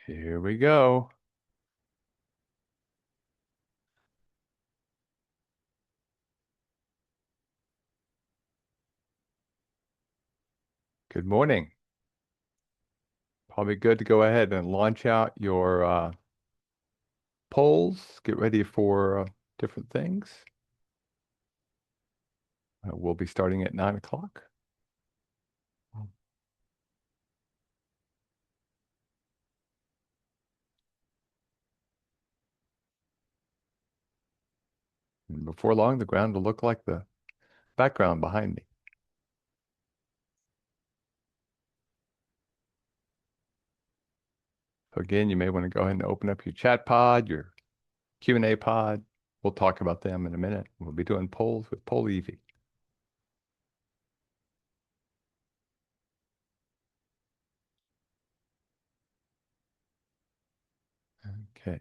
Here we go. Good morning. Probably good to go ahead and launch out your polls. Get ready for different things. We'll be starting at 9 o'clock. And before long, the ground will look like the background behind me. So again, you may want to go ahead and open up your chat pod, your Q&A pod. We'll talk about them in a minute. We'll be doing polls with Poll Evie. Okay.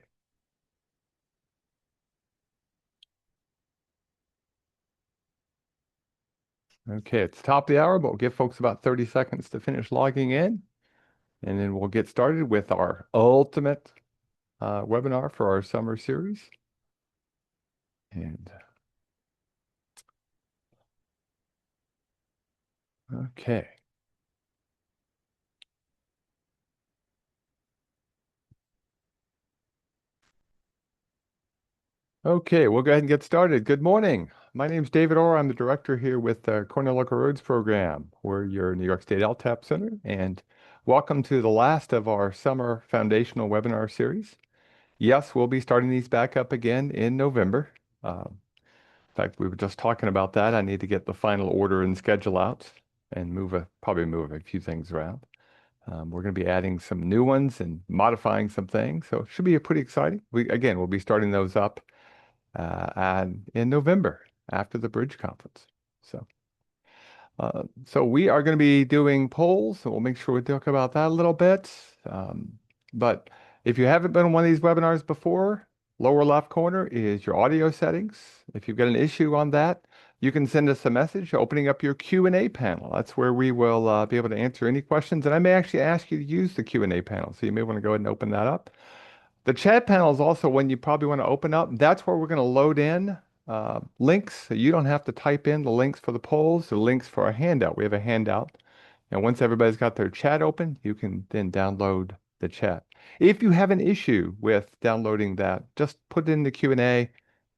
Okay, it's top of the hour, but we'll give folks about 30 seconds to finish logging in. And then we'll get started with our ultimate webinar for our summer series. And okay. Okay, we'll go ahead and get started. Good morning. My name is David Orr. I'm the director here with the Cornell Local Roads program. We're your New York State LTAP Center, and welcome to the last of our summer foundational webinar series. Yes, we'll be starting these back up again in November. In fact, we were just talking about that. I need to get the final order and schedule out and probably move a few things around. We're going to be adding some new ones and modifying some things, so it should be pretty exciting. We'll be starting those up and in November after the Bridge Conference. So we are going to be doing polls, so we'll make sure we talk about that a little bit. But if you haven't been on one of these webinars before, lower left corner is your audio settings. If you've got an issue on that, you can send us a message opening up your Q&A panel. That's where we will be able to answer any questions, and I may actually ask you to use the Q&A panel, so you may want to go ahead and open that up. The chat panel is also one you probably want to open up. That's where we're going to load in links. So you don't have to type in the links for the polls, the links for our handout. We have a handout. And once everybody's got their chat open, you can then download the chat. If you have an issue with downloading that, just put it in the Q&A,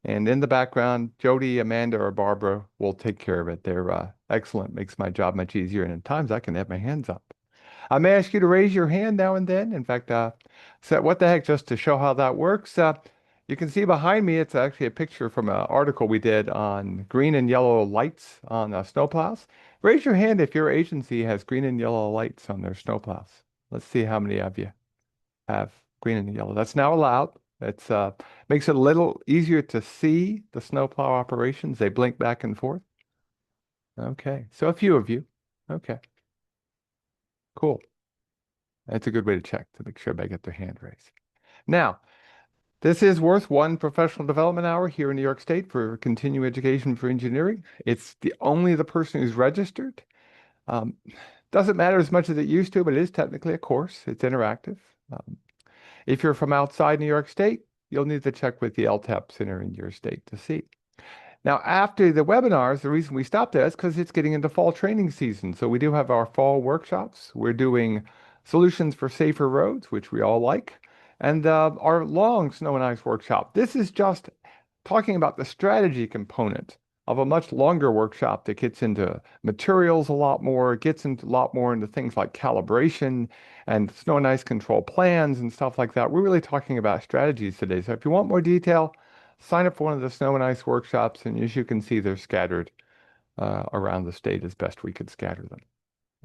and in the background, Jody, Amanda, or Barbara will take care of it. They're excellent. Makes my job much easier. And at times I can have my hands up. I may ask you to raise your hand now and then. In fact, so what the heck, just to show how that works, you can see behind me, it's actually a picture from an article we did on green and yellow lights on snowplows. Raise your hand if your agency has green and yellow lights on their snowplows. Let's see how many of you have green and yellow. That's now allowed. It's makes it a little easier to see the snowplow operations. They blink back and forth. Okay, so a few of you. Okay, cool. That's a good way to check to make sure everybody get their hand raised. Now, this is worth one professional development hour here in New York State for continuing education for engineering. It's only the person who's registered. Um, doesn't matter as much as it used to, but it is technically a course. It's interactive. Um, if you're from outside New York State, you'll need to check with the LTAP Center in your state to see. Now, after the webinars, the reason we stopped that is because it's getting into fall training season. So we do have our fall workshops. We're doing solutions for safer roads, which we all like, and our long snow and ice workshop. This is just talking about the strategy component of a much longer workshop that gets into materials a lot more, gets into a lot more into things like calibration and snow and ice control plans and stuff like that. We're really talking about strategies today. So if you want more detail, sign up for one of the snow and ice workshops, and as you can see, they're scattered around the state as best we could scatter them.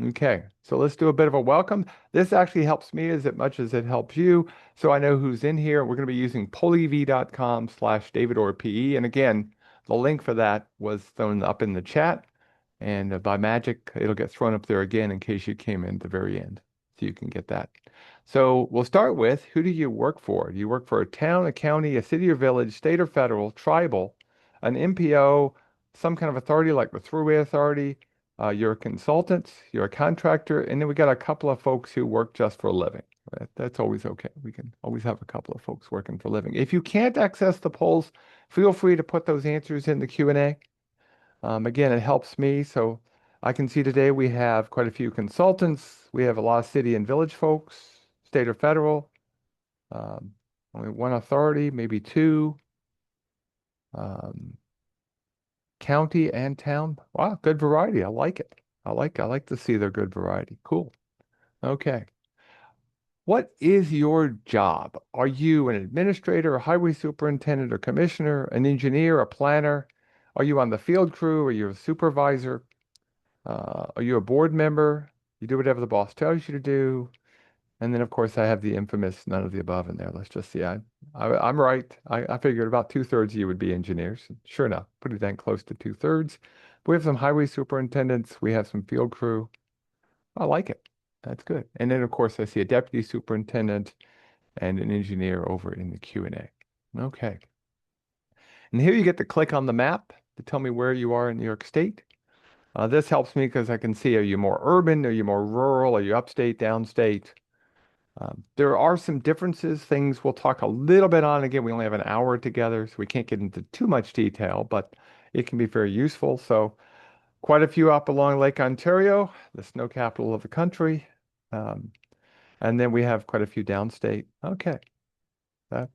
Okay, so let's do a bit of a welcome. This actually helps me as much as it helps you, so I know who's in here. We're going to be using pollev.com/davidorpe. And again, the link for that was thrown up in the chat, and by magic, it'll get thrown up there again in case you came in at the very end, so you can get that. So we'll start with, who do you work for? Do you work for a town, a county, a city or village, state or federal, tribal, an MPO, some kind of authority like the Thruway Authority? You're a consultant, you're a contractor, and then we got a couple of folks who work just for a living. That's always okay. We can always have a couple of folks working for a living. If you can't access the polls, feel free to put those answers in the Q&A. Again, it helps me. So I can see today we have quite a few consultants. We have a lot of city and village folks, state or federal, um, only one authority, maybe two, um, county and town. Wow, good variety. I like it. I like to see their good variety. Cool. Okay. What is your job? Are you an administrator, a highway superintendent, or commissioner, an engineer, a planner? Are you on the field crew? Are you a supervisor? Are you a board member? You do whatever the boss tells you to do. And then, of course, I have the infamous none of the above in there. Let's just see. I'm right. I figured about two-thirds of you would be engineers. Sure enough, pretty dang close to two-thirds. We have some highway superintendents. We have some field crew. I like it. That's good. And then, of course, I see a deputy superintendent and an engineer over in the Q&A. Okay. And here you get to click on the map to tell me where you are in New York State. This helps me because I can see, are you more urban? Are you more rural? Are you upstate, downstate? There are some differences, things we'll talk a little bit on. Again, we only have an hour together, so we can't get into too much detail, but it can be very useful. So quite a few up along Lake Ontario, the snow capital of the country. Um, and then we have quite a few downstate. Okay. That,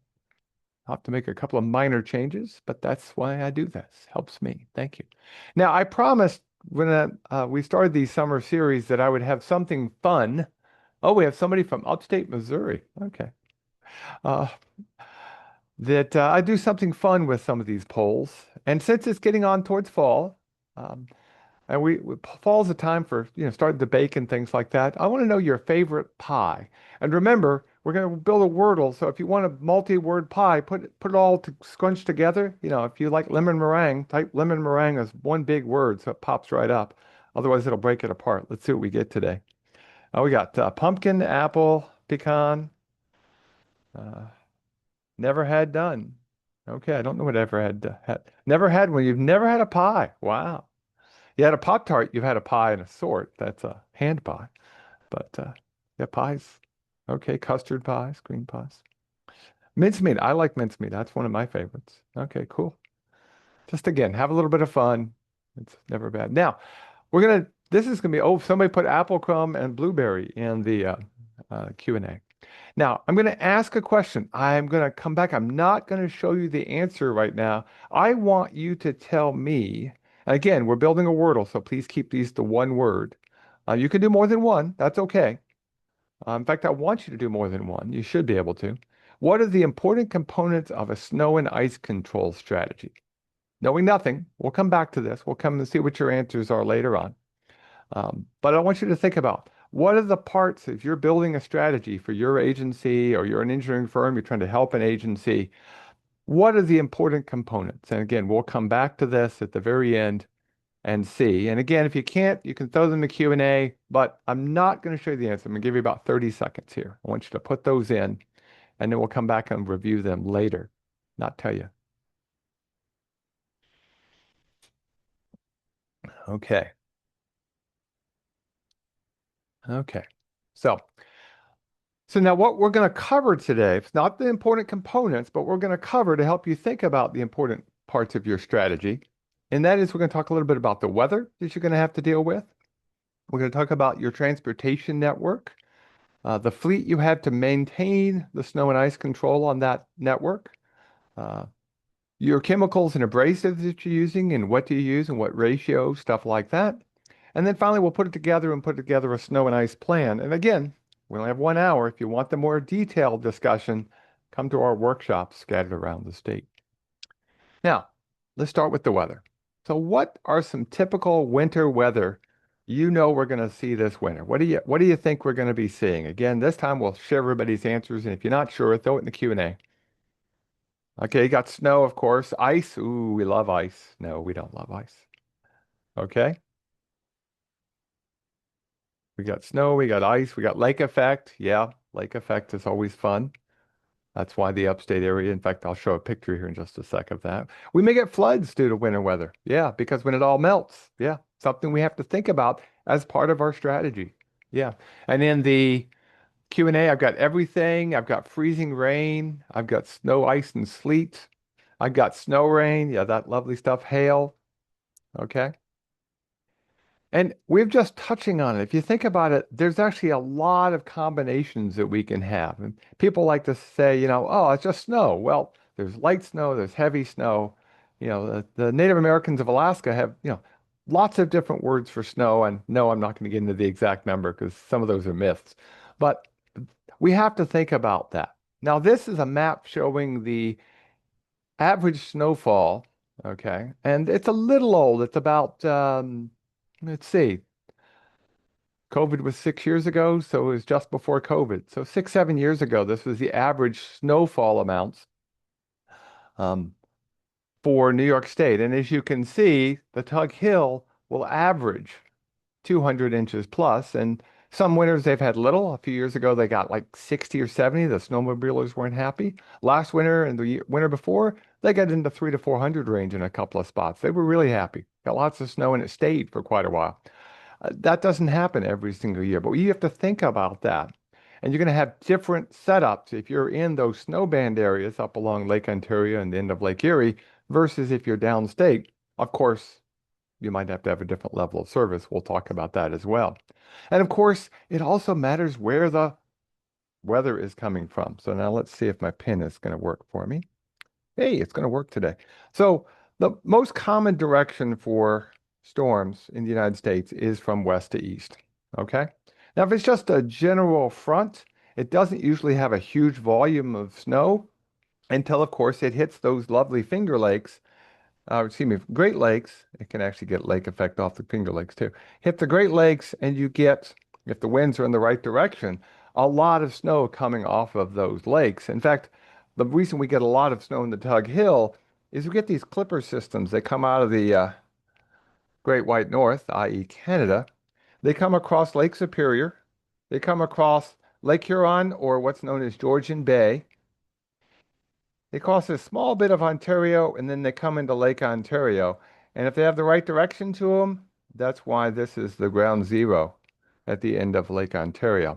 I'll have to make a couple of minor changes, but that's why I do this. Helps me. Thank you. Now, I promised when we started these summer series that I would have something fun. Oh, we have somebody from upstate Missouri. Okay. Uh, that I do something fun with some of these polls. And since it's getting on towards fall, um, and fall's a time for, starting to bake and things like that. I want to know your favorite pie. And remember, we're going to build a Wordle. So if you want a multi-word pie, put it all to scrunch together. If you like lemon meringue, type lemon meringue as one big word so it pops right up. Otherwise, it'll break it apart. Let's see what we get today. We got pumpkin, apple, pecan, uh, never had done. Okay, I don't know what ever had. Never had one. You've never had a pie. Wow. You had a Pop-Tart, you've had a pie and a sort. That's a hand pie. But yeah, pies. Okay, custard pies, green pies. Mincemeat. I like mincemeat. That's one of my favorites. Okay, cool. Just again, have a little bit of fun. It's never bad. Now, this is gonna be, oh, somebody put apple crumb and blueberry in the Q&A. Now, I'm going to ask a question. I'm going to come back. I'm not going to show you the answer right now. I want you to tell me, and again, we're building a Wordle, so please keep these to one word. You can do more than one. That's okay. In fact, I want you to do more than one. You should be able to. What are the important components of a snow and ice control strategy? Knowing nothing, we'll come back to this. We'll come and see what your answers are later on. But I want you to think about what are the parts, if you're building a strategy for your agency or you're an engineering firm, you're trying to help an agency, what are the important components? And again, we'll come back to this at the very end and see. And again, if you can't, you can throw them in the Q&A, but I'm not going to show you the answer. I'm going to give you about 30 seconds here. I want you to put those in, and then we'll come back and review them later, not tell you. Okay. Okay. So now what we're going to cover today, it's not the important components, but we're going to cover to help you think about the important parts of your strategy. And that is we're going to talk a little bit about the weather that you're going to have to deal with. We're going to talk about your transportation network, the fleet you have to maintain the snow and ice control on that network, uh, your chemicals and abrasives that you're using and what do you use and what ratio, stuff like that. And then finally, we'll put it together and put together a snow and ice plan. And again, we only have 1 hour. If you want the more detailed discussion, come to our workshops scattered around the state. Now, let's start with the weather. So what are some typical winter weather we're going to see this winter? What do you think we're going to be seeing? Again, this time we'll share everybody's answers. And if you're not sure, throw it in the Q&A. Okay, you got snow, of course. Ice. Ooh, we love ice. No, we don't love ice. Okay. We got snow, we got ice, we got lake effect. Yeah, lake effect is always fun. That's why the upstate area, in fact, I'll show a picture here in just a sec of that. We may get floods due to winter weather. Yeah, because when it all melts, yeah, something we have to think about as part of our strategy. Yeah. And in the Q&A, I've got everything. I've got freezing rain. I've got snow, ice, and sleet. I've got snow rain. Yeah, that lovely stuff. Hail. Okay. And we're just touching on it. If you think about it, there's actually a lot of combinations that we can have. And people like to say, oh, it's just snow. Well, there's light snow, there's heavy snow. The Native Americans of Alaska have, lots of different words for snow. And no, I'm not going to get into the exact number because some of those are myths. But we have to think about that. Now, this is a map showing the average snowfall. Okay. And it's a little old. It's about, let's see. COVID was 6 years ago, so it was just before COVID. So 6, 7 years ago, this was the average snowfall amounts um, for New York State. And as you can see, the Tug Hill will average 200 inches plus. And some winters they've had little. A few years ago, they got like 60 or 70. The snowmobilers weren't happy. Last winter and the winter before, they got into 3 to 400 range in a couple of spots. They were really happy. Got lots of snow and it stayed for quite a while. That doesn't happen every single year, but you have to think about that. And you're going to have different setups if you're in those snowband areas up along Lake Ontario and the end of Lake Erie versus if you're downstate. Of course, you might have to have a different level of service. We'll talk about that as well. And of course, it also matters where the weather is coming from. So now let's see if my pin is going to work for me. Hey, it's going to work today. So the most common direction for storms in the United States is from west to east. Okay. Now, if it's just a general front, it doesn't usually have a huge volume of snow until, of course, it hits those lovely Finger Lakes, Great Lakes. It can actually get lake effect off the Finger Lakes too. Hit the Great Lakes, and you get, if the winds are in the right direction, a lot of snow coming off of those lakes. In fact, the reason we get a lot of snow in the Tug Hill is we get these clipper systems. They come out of the Great White North, i.e. Canada. They come across Lake Superior. They come across Lake Huron, or what's known as Georgian Bay. They cross a small bit of Ontario, and then they come into Lake Ontario. And if they have the right direction to them, that's why this is the ground zero at the end of Lake Ontario.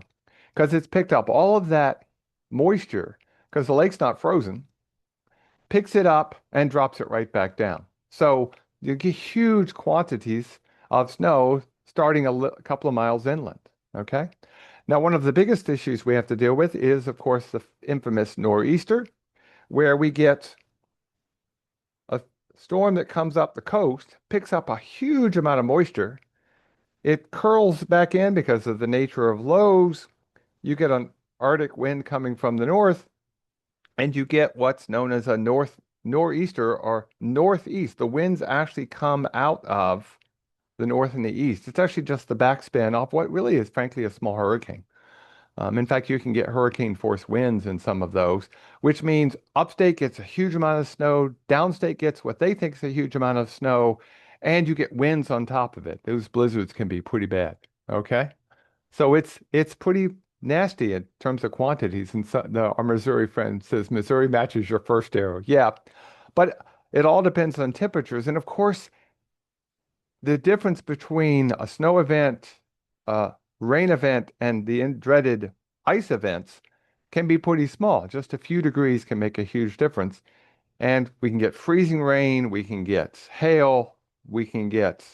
Because it's picked up all of that moisture, because the lake's not frozen, picks it up and drops it right back down. So you get huge quantities of snow starting a couple of miles inland. Okay. Now, one of the biggest issues we have to deal with is, of course, the infamous nor'easter, where we get a storm that comes up the coast, picks up a huge amount of moisture. It curls back in because of the nature of lows. You get an Arctic wind coming from the north, and you get what's known as a nor'easter or northeast. The winds actually come out of the north and the east. It's actually just the backspin off what really is, frankly, a small hurricane. In fact, you can get hurricane force winds in some of those, which means upstate gets a huge amount of snow, downstate gets what they think is a huge amount of snow, and you get winds on top of it. Those blizzards can be pretty bad. Okay, so it's pretty nasty in terms of quantities. And so, our Missouri friend says Missouri matches your first arrow. Yeah, but it all depends on temperatures, and of course, the difference between a snow event, a rain event, and the dreaded ice events can be pretty small. Just a few degrees can make a huge difference. And we can get freezing rain, we can get hail, we can get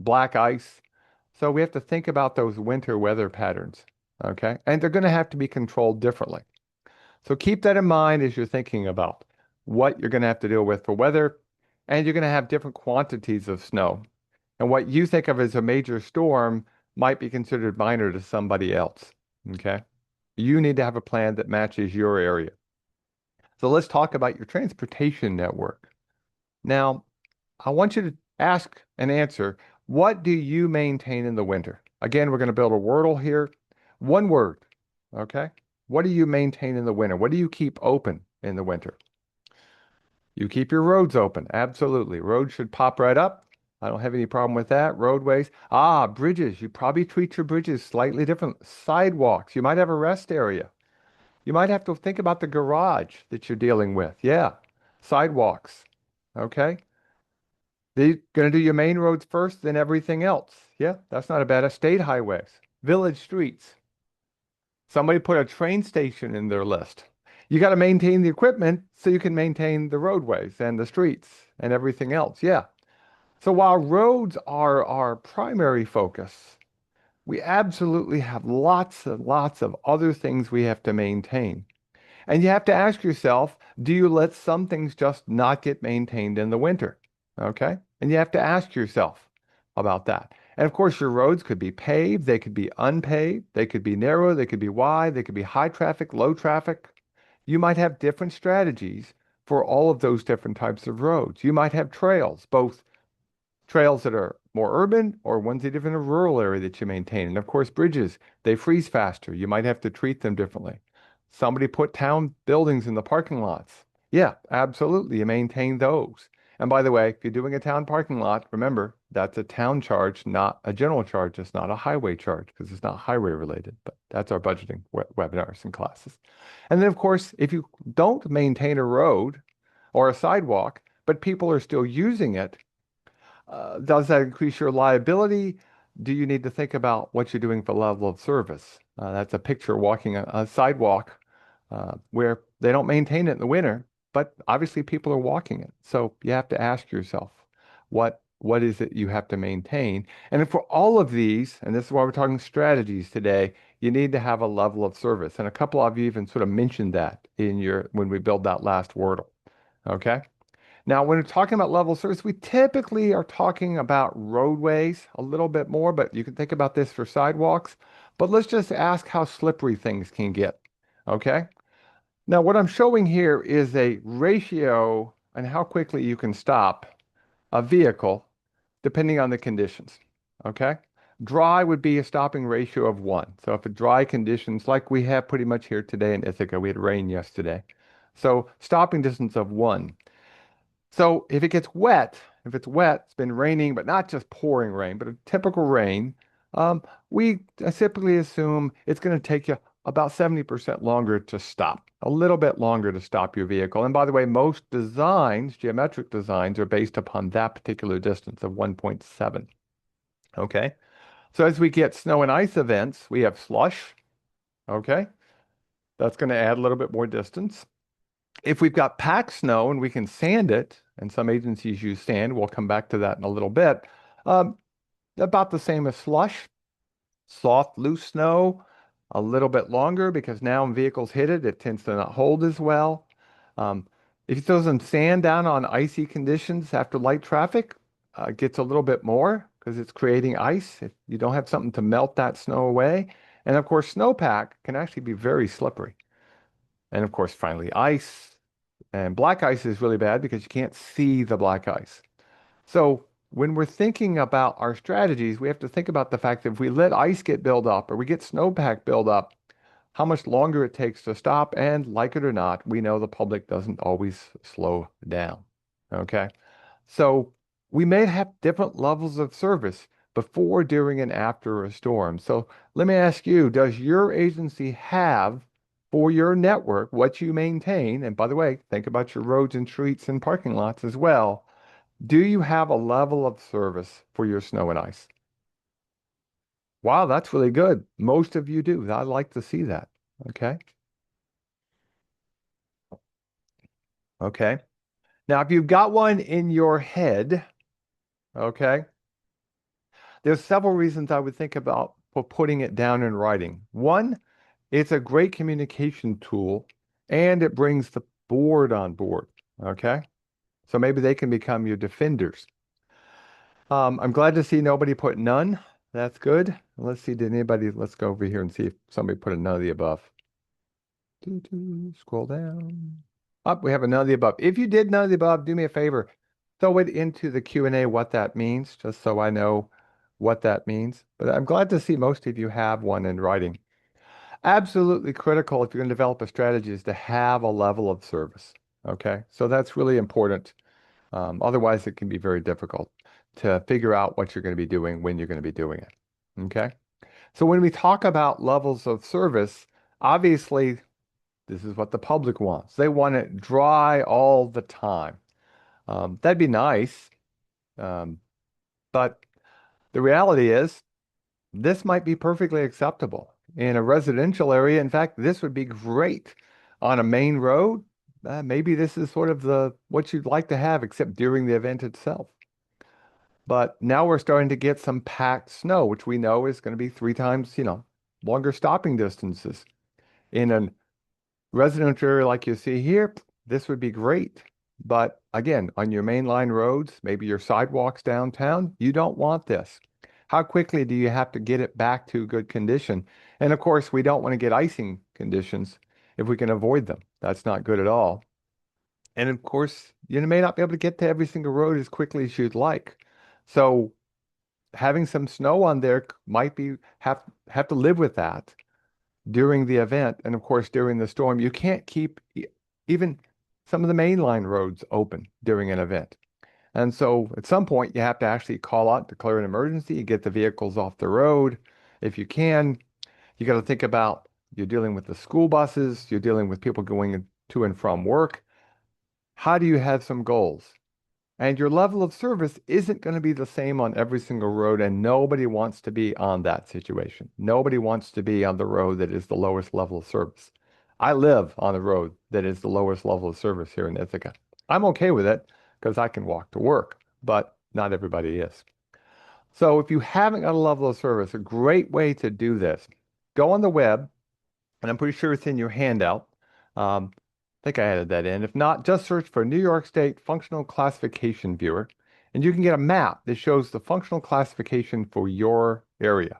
black ice. So we have to think about those winter weather patterns, okay? And they're going to have to be controlled differently. So keep that in mind as you're thinking about what you're going to have to deal with for weather, and you're going to have different quantities of snow. And what you think of as a major storm might be considered minor to somebody else. Okay. You need to have a plan that matches your area. So let's talk about your transportation network. Now, I want you to ask and answer, what do you maintain in the winter? Again, we're going to build a wordle here. One word. Okay. What do you maintain in the winter? What do you keep open in the winter? You keep your roads open. Absolutely. Roads should pop right up. I don't have any problem with that. Roadways. Ah, bridges. You probably treat your bridges slightly different. Sidewalks. You might have a rest area. You might have to think about the garage that you're dealing with. Yeah. Sidewalks. Okay. They're going to do your main roads first, then everything else. Yeah, that's not a bad. State highways, village streets. Somebody put a train station in their list. You got to maintain the equipment so you can maintain the roadways and the streets and everything else. Yeah. So while roads are our primary focus, we absolutely have lots and lots of other things we have to maintain. And you have to ask yourself, do you let some things just not get maintained in the winter? Okay? And you have to ask yourself about that. And of course, your roads could be paved, they could be unpaved, they could be narrow, they could be wide, they could be high traffic, low traffic. You might have different strategies for all of those different types of roads. You might have trails, both trails that are more urban or ones that live in a rural area that you maintain. And of course, bridges, they freeze faster. You might have to treat them differently. Somebody put town buildings in the parking lots. Yeah, absolutely. You maintain those. And by the way, if you're doing a town parking lot, remember that's a town charge, not a general charge. It's not a highway charge because it's not highway related, but that's our budgeting webinars and classes. And then, of course, if you don't maintain a road or a sidewalk, but people are still using it, does that increase your liability? Do you need to think about what you're doing for level of service? That's a picture walking a sidewalk where they don't maintain it in the winter, but obviously people are walking it. So you have to ask yourself, what is it you have to maintain? And for all of these, and this is why we're talking strategies today, you need to have a level of service. And a couple of you even sort of mentioned that in your when we build that last wordle. Okay? Now, when we're talking about level service, we typically are talking about roadways a little bit more, but you can think about this for sidewalks. But let's just ask how slippery things can get. Okay? Now, what I'm showing here is a ratio and how quickly you can stop a vehicle depending on the conditions. Okay? Dry would be a stopping ratio of 1. So if a dry conditions, like we have pretty much here today in Ithaca, we had rain yesterday. So stopping distance of 1. So if it gets wet, if it's wet, it's been raining, but not just pouring rain, but a typical rain, we typically assume it's going to take you about 70% longer to stop, a little bit longer to stop your vehicle. And by the way, most designs, geometric designs, are based upon that particular distance of 1.7. Okay. So as we get snow and ice events, we have slush. Okay. That's going to add a little bit more distance. If we've got packed snow and we can sand it, and some agencies use sand, we'll come back to that in a little bit, um, about the same as slush. Soft, loose snow, a little bit longer because now when vehicles hit it, it tends to not hold as well. Um, if you throw some sand down on icy conditions after light traffic, it gets a little bit more because it's creating ice. If you don't have something to melt that snow away. And of course, snowpack can actually be very slippery. And of course, finally, ice. And black ice is really bad because you can't see the black ice. So when we're thinking about our strategies, we have to think about the fact that if we let ice get built up or we get snowpack build up, how much longer it takes to stop. And like it or not, we know the public doesn't always slow down. Okay. So we may have different levels of service before, during, and after a storm. So let me ask you, does your agency have for your network what you maintain? And by the way, think about your roads and streets and parking lots as well. Do you have a level of service for your snow and ice? Wow, that's really good. Most of you do. I'd like to see that. Okay. Okay. Now, if you've got one in your head, okay, there's several reasons I would think about for putting it down in writing. One, it's a great communication tool and it brings the board on board. Okay. So maybe they can become your defenders. I'm glad to see nobody put none. That's good. Let's see, did anybody, let's go over here and see if somebody put a none of the above. Scroll down. Up, we have a none of the above. If you did none of the above, do me a favor. Throw it into the Q&A what that means, just so I know what that means. But I'm glad to see most of you have one in writing. Absolutely critical if you're going to develop a strategy is to have a level of service. Okay, so that's really important. Otherwise, it can be very difficult to figure out what you're going to be doing when you're going to be doing it. Okay, so when we talk about levels of service, obviously, this is what the public wants. They want it dry all the time. That'd be nice, um, but the reality is this might be perfectly acceptable. in a residential area. In fact, this would be great on a main road. Maybe this is sort of the what you'd like to have, except during the event itself. But now we're starting to get some packed snow, which we know is going to be three times, longer stopping distances. In a residential area like you see here, this would be great. But again, on your main line roads, maybe your sidewalks downtown, you don't want this. How quickly do you have to get it back to good condition? And of course, we don't want to get icing conditions if we can avoid them. That's not good at all. And of course, you may not be able to get to every single road as quickly as you'd like. So having some snow on there might be have to live with that during the event. And of course, during the storm, you can't keep even some of the mainline roads open during an event. And so at some point, you have to actually call out, declare an emergency, get the vehicles off the road. If you can, you got to think about you're dealing with the school buses, you're dealing with people going to and from work. How do you have some goals? And your level of service isn't going to be the same on every single road, and nobody wants to be on that situation. Nobody wants to be on the road that is the lowest level of service. I live on the road that is the lowest level of service here in Ithaca. I'm okay with it because I can walk to work, but not everybody is. So if you haven't got a level of service, a great way to do this, go on the web, and I'm pretty sure it's in your handout. I think I added that in. If not, just search for New York State Functional Classification Viewer, and you can get a map that shows the functional classification for your area.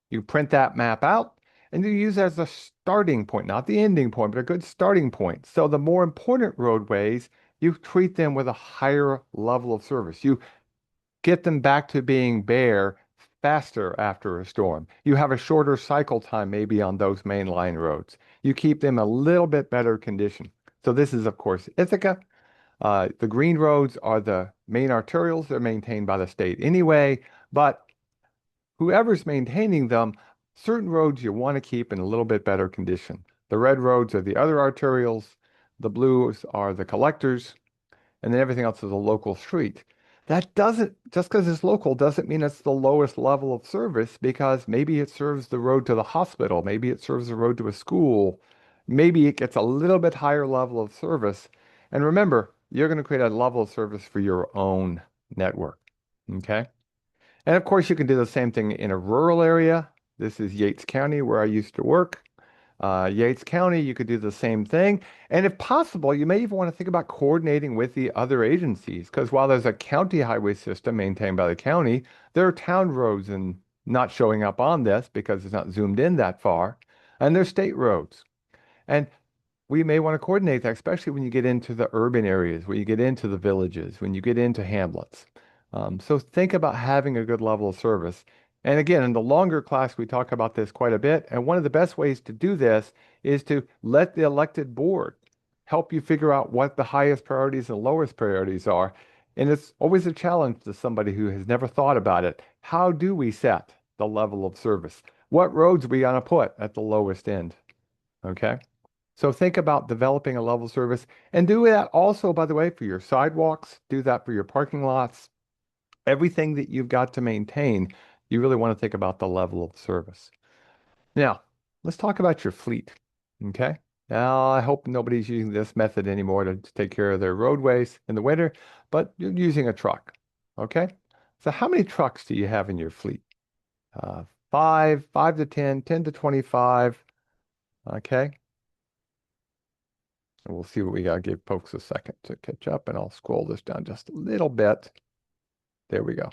You print that map out, and you use it as a starting point, not the ending point, but a good starting point. So the more important roadways, you treat them with a higher level of service. You get them back to being bare faster after a storm. You have a shorter cycle time maybe on those main line roads. You keep them a little bit better condition. So this is, of course, Ithaca. The green roads are the main arterials. They're maintained by the state anyway, but whoever's maintaining them, certain roads you want to keep in a little bit better condition. The red roads are the other arterials. The blues are the collectors, and then everything else is a local street. That doesn't, just because it's local, doesn't mean it's the lowest level of service because maybe it serves the road to the hospital, maybe it serves the road to a school, maybe it gets a little bit higher level of service. And remember, you're going to create a level of service for your own network. Okay. And of course, you can do the same thing in a rural area. This is Yates County where I used to work. Yates County, you could do the same thing. And if possible, you may even want to think about coordinating with the other agencies, because while there's a county highway system maintained by the county, there are town roads and not showing up on this because it's not zoomed in that far. And there's state roads. And we may want to coordinate that, especially when you get into the urban areas, when you get into the villages, when you get into hamlets. So think about having a good level of service. And again, in the longer class, we talk about this quite a bit. And one of the best ways to do this is to let the elected board help you figure out what the highest priorities and lowest priorities are. And it's always a challenge to somebody who has never thought about it. How do we set the level of service? What roads are we going to put at the lowest end? Okay. So think about developing a level service and do that also, by the way, for your sidewalks, do that for your parking lots, everything that you've got to maintain. You really want to think about the level of service. Now, let's talk about your fleet. Okay. Now, I hope nobody's using this method anymore to take care of their roadways in the winter, but you're using a truck. Okay. So how many trucks do you have in your fleet? Five, 5 to 10, 10 to 25. Okay. And we'll see what we got. Give folks a second to catch up, and I'll scroll this down just a little bit. There we go.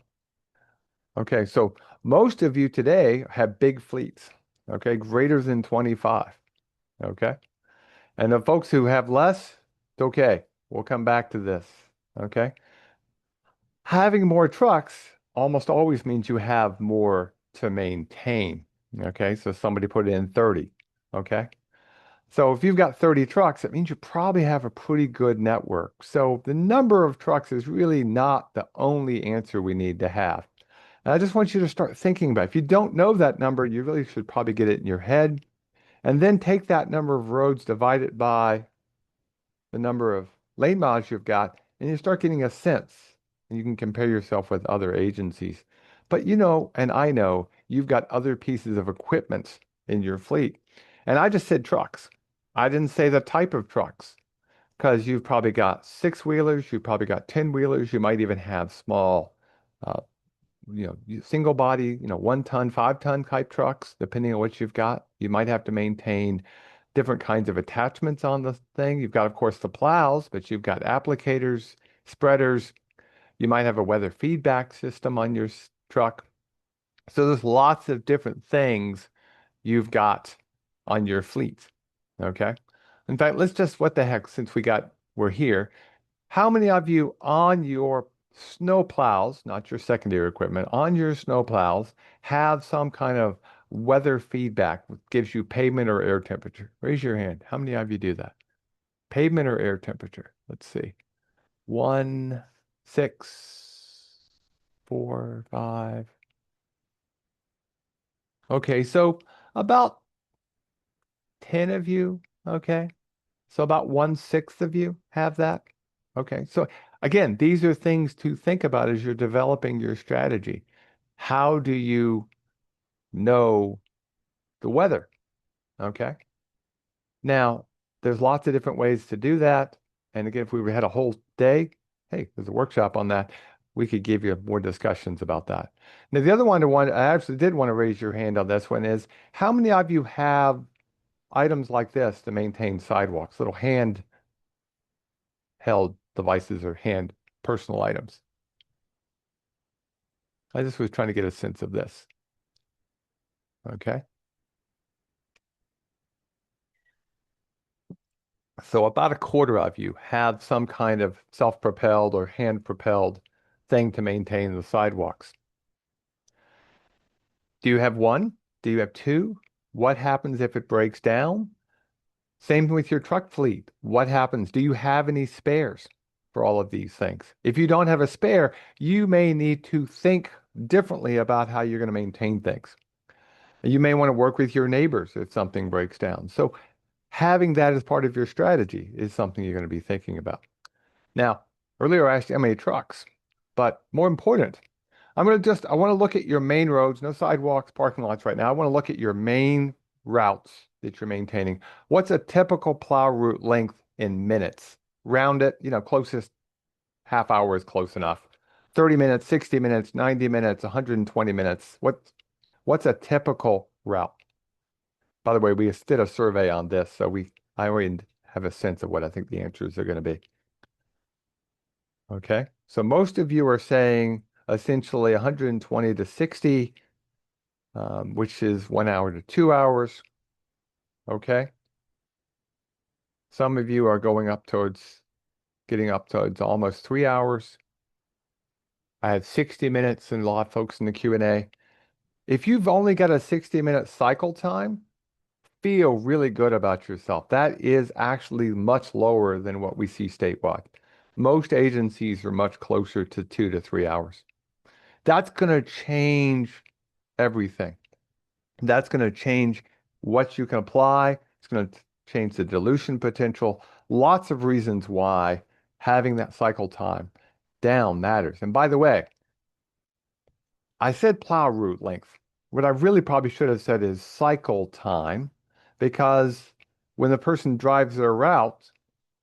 Okay, so most of you today have big fleets, okay, greater than 25, okay? And the folks who have less, it's okay. We'll come back to this, okay? Having more trucks almost always means you have more to maintain, okay? So somebody put in 30, okay? So if you've got 30 trucks, it means you probably have a pretty good network. So the number of trucks is really not the only answer we need to have. And I just want you to start thinking about it. If you don't know that number, you really should probably get it in your head and then take that number of roads, divide it by the number of lane miles you've got, and you start getting a sense. And you can compare yourself with other agencies. But you know, and I know, you've got other pieces of equipment in your fleet. And I just said trucks. I didn't say the type of trucks because you've probably got six-wheelers, you've probably got 10-wheelers, you might even have small, uh, single body, 1 ton, 5 ton type trucks, depending on what you've got. You might have to maintain different kinds of attachments on the thing. You've got, of course, the plows, but you've got applicators, spreaders. You might have a weather feedback system on your truck. So there's lots of different things you've got on your fleet. Okay. In fact, let's just, what the heck, since we're here, how many of you on your snow plows, not your secondary equipment, on your snow plows have some kind of weather feedback that gives you pavement or air temperature? Raise your hand. How many of you do that? Pavement or air temperature? Let's see. 1, 6, 4, 5. Okay, so about 10 of you, okay? So about 1/6 of you have that. Okay, so again, these are things to think about as you're developing your strategy. How do you know the weather? Okay. Now, there's lots of different ways to do that. And again, if we had a whole day, hey, there's a workshop on that. We could give you more discussions about that. Now, the other one I actually did want to raise your hand on this one is how many of you have items like this to maintain sidewalks, little handheld devices or hand personal items? I just was trying to get a sense of this. Okay. So about a quarter of you have some kind of self-propelled or hand-propelled thing to maintain the sidewalks. Do you have one? Do you have two? What happens if it breaks down? Same with your truck fleet. What happens? Do you have any spares for all of these things? If you don't have a spare, you may need to think differently about how you're going to maintain things. You may want to work with your neighbors if something breaks down. So having that as part of your strategy is something you're going to be thinking about. Now, earlier I asked you how many trucks, but more important, I want to look at your main roads, no sidewalks, parking lots right now. I want to look at your main routes that you're maintaining. What's a typical plow route length in minutes? Round it, closest half hour is close enough. 30 minutes, 60 minutes, 90 minutes, 120 minutes. What's a typical route? By the way, we did a survey on this, so I already have a sense of what I think the answers are going to be. Okay, so most of you are saying essentially 120 to 60, which is 1 hour to 2 hours. Okay, some of you are getting up towards almost 3 hours. I have 60 minutes and a lot of folks in the Q&A. If you've only got a 60-minute cycle time, feel really good about yourself. That is actually much lower than what we see statewide. Most agencies are much closer to 2 to 3 hours. That's going to change everything. That's going to change what you can apply. It's going to change the dilution potential. Lots of reasons why having that cycle time down matters. And by the way, I said plow route length. What I really probably should have said is cycle time, because when the person drives their route,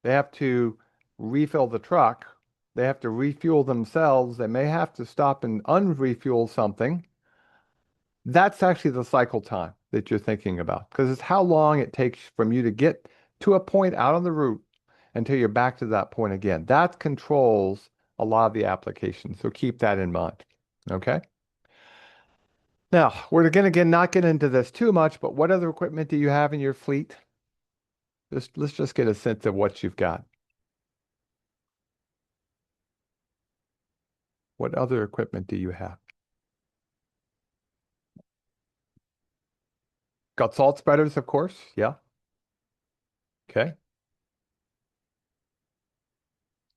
they have to refill the truck. They have to refuel themselves. They may have to stop and unrefuel something. That's actually the cycle time that you're thinking about, because it's how long it takes from you to get to a point out on the route until you're back to that point again. That controls a lot of the applications. So keep that in mind. Okay. Now, we're going to again not get into this too much, but what other equipment do you have in your fleet? Let's just get a sense of what you've got. What other equipment do you have? Got salt spreaders, of course. Yeah. Okay.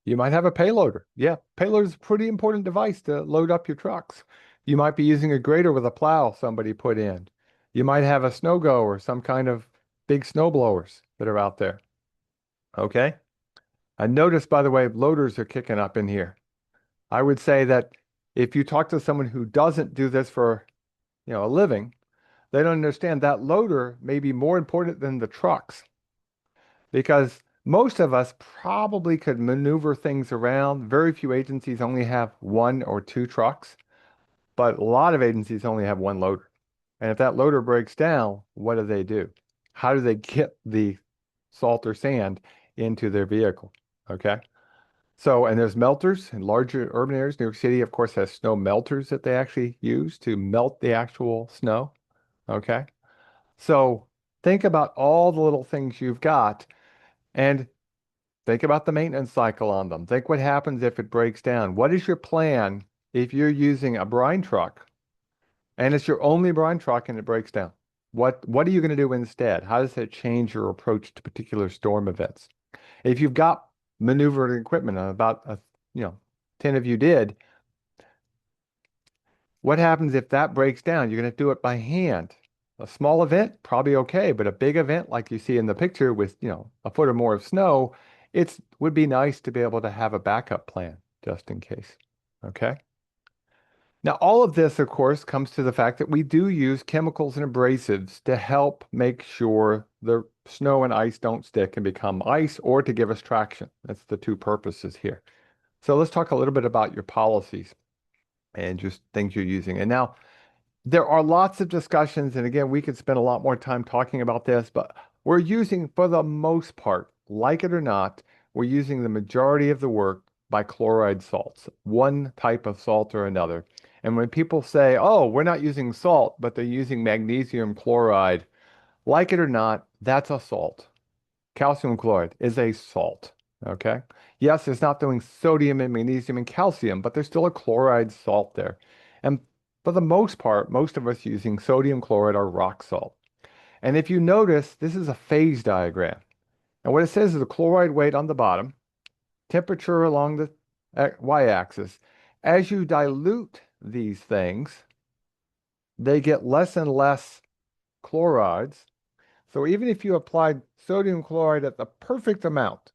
You might have a payloader. Yeah. Payloader is a pretty important device to load up your trucks. You might be using a grader with a plow somebody put in. You might have a snow go or some kind of big snow blowers that are out there. Okay. I noticed, by the way, loaders are kicking up in here. I would say that if you talk to someone who doesn't do this for, a living, They don't understand that loader may be more important than the trucks because most of us probably could maneuver things around. Very few agencies only have one or two trucks, but a lot of agencies only have one loader. And if that loader breaks down, what do? How do they get the salt or sand into their vehicle? Okay. So, and there's melters in larger urban areas. New York City, of course, has snow melters that they actually use to melt the actual snow. Okay. So think about all the little things you've got and think about the maintenance cycle on them. Think what happens if it breaks down. What is your plan if you're using a brine truck and it's your only brine truck and it breaks down? What are you going to do instead? How does that change your approach to particular storm events? If you've got maneuvered equipment, and about you know, 10 of you did, what happens if that breaks down? You're going to do it by hand. A small event, probably okay, but a big event like you see in the picture with, a foot or more of snow, it would be nice to be able to have a backup plan just in case. Okay. Now, all of this, of course, comes to the fact that we do use chemicals and abrasives to help make sure the snow and ice don't stick and become ice or to give us traction. That's the two purposes here. So let's talk a little bit about your policies and just things you're using. And now, there are lots of discussions, and again, we could spend a lot more time talking about this, but we're using, for the most part, like it or not, we're using the majority of the work by chloride salts, one type of salt or another. And when people say, oh, we're not using salt, but they're using magnesium chloride, like it or not, that's a salt. Calcium chloride is a salt. Okay. Yes, it's not doing sodium and magnesium and calcium, but there's still a chloride salt there. And for the most part, most of us using sodium chloride or rock salt. And if you notice, this is a phase diagram. And what it says is the chloride weight on the bottom, temperature along the y-axis. As you dilute these things, they get less and less chlorides. So even if you applied sodium chloride at the perfect amount,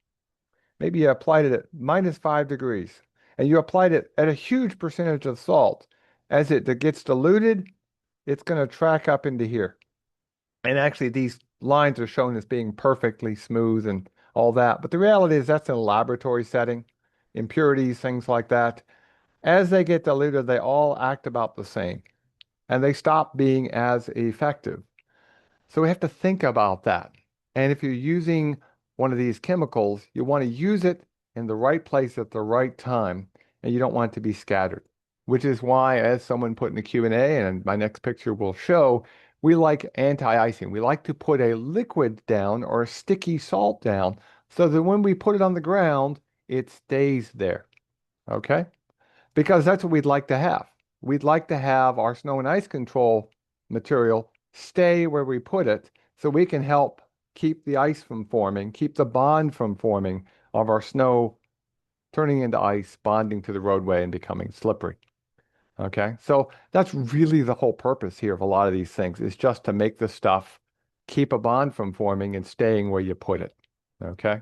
maybe you applied it at -5 degrees, and you applied it at a huge percentage of salt. As it gets diluted, it's going to track up into here. And actually, these lines are shown as being perfectly smooth and all that. But the reality is that's in a laboratory setting, impurities, things like that. As they get diluted, they all act about the same, and they stop being as effective. So we have to think about that. And if you're using one of these chemicals, you want to use it in the right place at the right time, and you don't want it to be scattered, which is why, as someone put in the Q&A, and my next picture will show, we like anti-icing. We like to put a liquid down or a sticky salt down so that when we put it on the ground, it stays there. Okay? Because that's what we'd like to have. We'd like to have our snow and ice control material stay where we put it so we can help keep the ice from forming, keep the bond from forming of our snow turning into ice, bonding to the roadway and becoming slippery. Okay, so that's really the whole purpose here of a lot of these things is just to make the stuff keep a bond from forming and staying where you put it. Okay,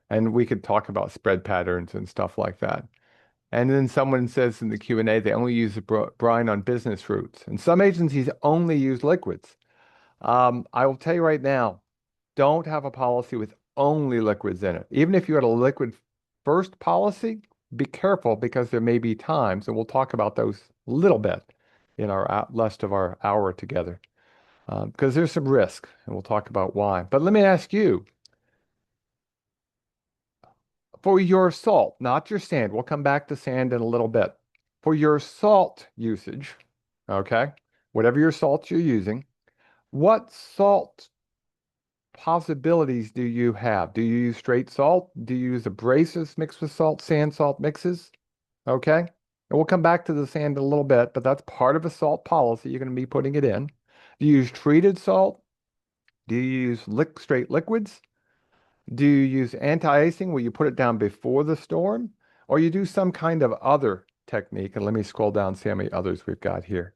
and we could talk about spread patterns and stuff like that. And then someone says in the Q&A they only use the brine on business routes. And some agencies only use liquids. I will tell you right now, don't have a policy with only liquids in it. Even if you had a liquid first policy, be careful because there may be times, and we'll talk about those a little bit in our rest of our hour together, because there's some risk, and we'll talk about why. But let me ask you, for your salt, not your sand, we'll come back to sand in a little bit. For your salt usage, okay, whatever your salt you're using, what salt possibilities do you have? Do you use straight salt? Do you use abrasives mixed with salt, sand salt mixes? Okay. And we'll come back to the sand in a little bit, but that's part of a salt policy. You're going to be putting it in. Do you use treated salt? Do you use straight liquids? Do you use anti-icing where you put it down before the storm? Or you do some kind of other technique? And let me scroll down and see how many others we've got here.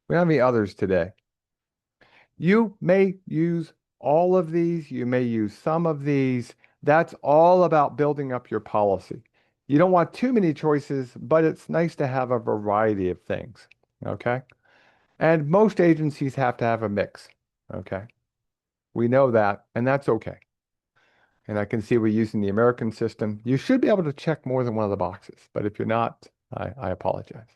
We don't have any others today. You may use all of these. You may use some of these. That's all about building up your policy. You don't want too many choices, but it's nice to have a variety of things. Okay. And most agencies have to have a mix. Okay. We know that, and that's okay. And I can see we're using the American system. You should be able to check more than one of the boxes, but if you're not, I apologize.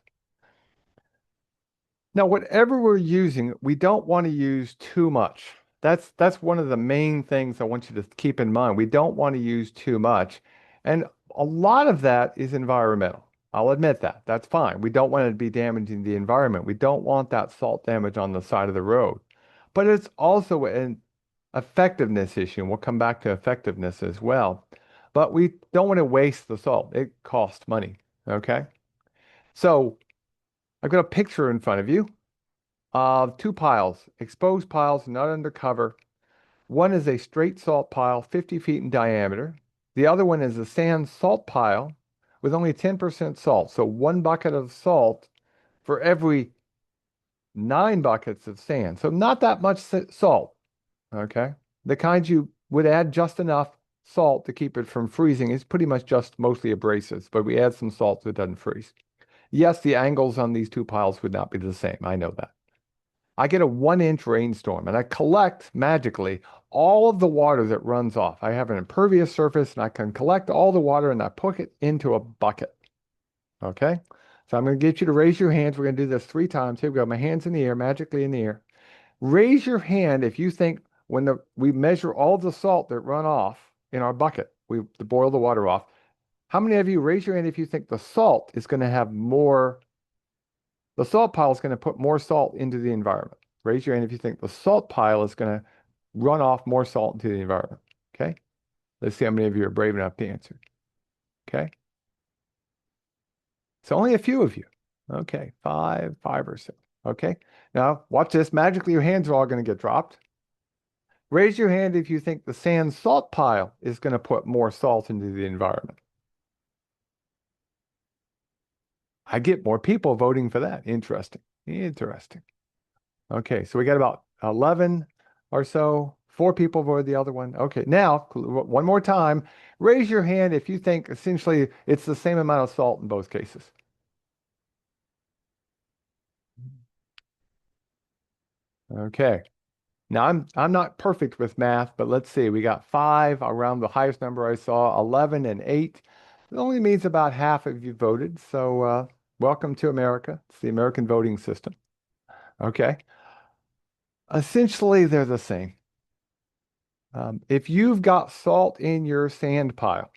Now, whatever we're using, we don't want to use too much. That's one of the main things I want you to keep in mind. We don't want to use too much. And a lot of that is environmental. I'll admit that. That's fine. We don't want it to be damaging the environment. We don't want that salt damage on the side of the road. But it's also an effectiveness issue, and we'll come back to effectiveness as well. But we don't want to waste the salt. It costs money. Okay? So I've got a picture in front of you of two piles, exposed piles not under cover. One is a straight salt pile, 50 feet in diameter. The other one is a sand salt pile with only 10% salt. So one bucket of salt for every 9 buckets of sand. So not that much salt, okay? The kind you would add just enough salt to keep it from freezing is pretty much just mostly abrasives, but we add some salt so it doesn't freeze. Yes, the angles on these two piles would not be the same. I know that. I get a 1 inch rainstorm and I collect magically all of the water that runs off. I have an impervious surface and I can collect all the water and I put it into a bucket. Okay? So I'm going to get you to raise your hands. We're going to do this 3 times. Here we go. My hands in the air, magically in the air. Raise your hand if you think when we measure all the salt that run off in our bucket, we boil the water off. How many of you raise your hand if you think the salt is going to have more, the salt pile is going to put more salt into the environment? Raise your hand if you think the salt pile is going to run off more salt into the environment. Okay? Let's see how many of you are brave enough to answer. Okay? It's only a few of you. Okay, five or so. Okay. Now, watch this. Magically, your hands are all going to get dropped. Raise your hand if you think the sand salt pile is going to put more salt into the environment. I get more people voting for that. Interesting. Interesting. Okay, so we got about 11 or so. 4 people voted the other one. Okay, now, one more time. Raise your hand if you think essentially it's the same amount of salt in both cases. Okay. Now I'm not perfect with math, but let's see. We got 5 around the highest number I saw, 11 and 8. It only means about half of you voted. So welcome to America. It's the American voting system. Okay. Essentially, they're the same. If you've got salt in your sand pile,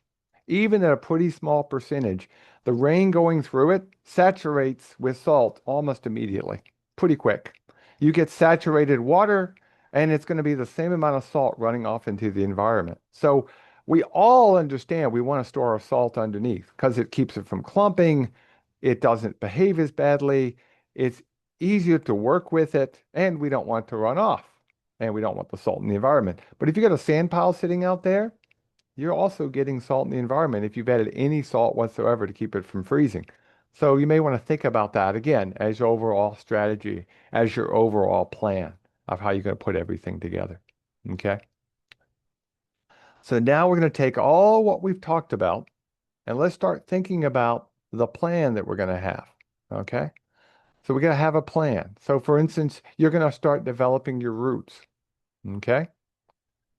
even at a pretty small percentage, the rain going through it saturates with salt almost immediately, pretty quick. You get saturated water, and it's going to be the same amount of salt running off into the environment. So we all understand we want to store our salt underneath because it keeps it from clumping. It doesn't behave as badly. It's easier to work with it, and we don't want it to run off. And we don't want the salt in the environment. But if you got a sand pile sitting out there, you're also getting salt in the environment if you've added any salt whatsoever to keep it from freezing. So you may want to think about that again as your overall strategy, as your overall plan of how you're going to put everything together. Okay. So now we're going to take all what we've talked about and let's start thinking about the plan that we're going to have. Okay. So we're going to have a plan. So for instance, you're going to start developing your routes. Okay.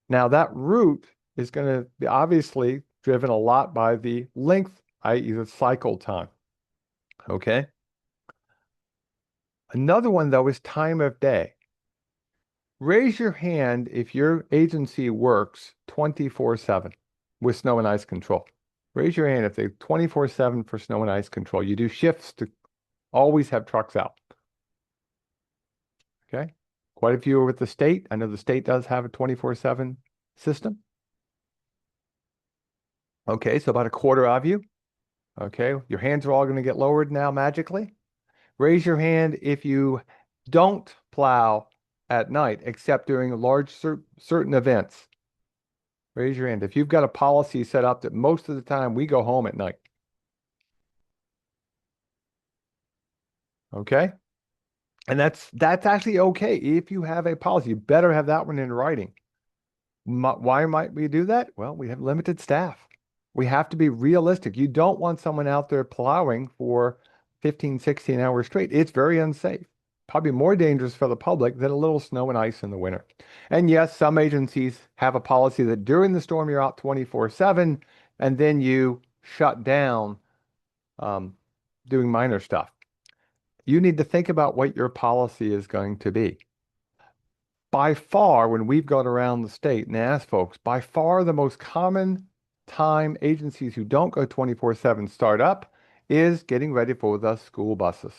Now that route is going to be obviously driven a lot by the length, i.e. the cycle time. Okay. Another one though is time of day. Raise your hand if your agency works 24/7 with snow and ice control. Raise your hand if they 24/7 for snow and ice control. You do shifts to always have trucks out. Okay. Quite a few are with the state. I know the state does have a 24/7 system. Okay, so about a quarter of you. Okay, your hands are all going to get lowered now magically. Raise your hand if you don't plow at night, except during large certain events. Raise your hand. If you've got a policy set up that most of the time we go home at night. Okay? And that's actually okay if you have a policy. You better have that one in writing. Why might we do that? Well, we have limited staff. We have to be realistic. You don't want someone out there plowing for 15, 16 hours straight. It's very unsafe. probably more dangerous for the public than a little snow and ice in the winter. And yes, some agencies have a policy that during the storm you're out 24/7 and then you shut down um, doing minor stuff. You need to think about what your policy is going to be. By far, when we've gone around the state and asked folks, by far the most common time agencies who don't go 24/7 start up is getting ready for the school buses.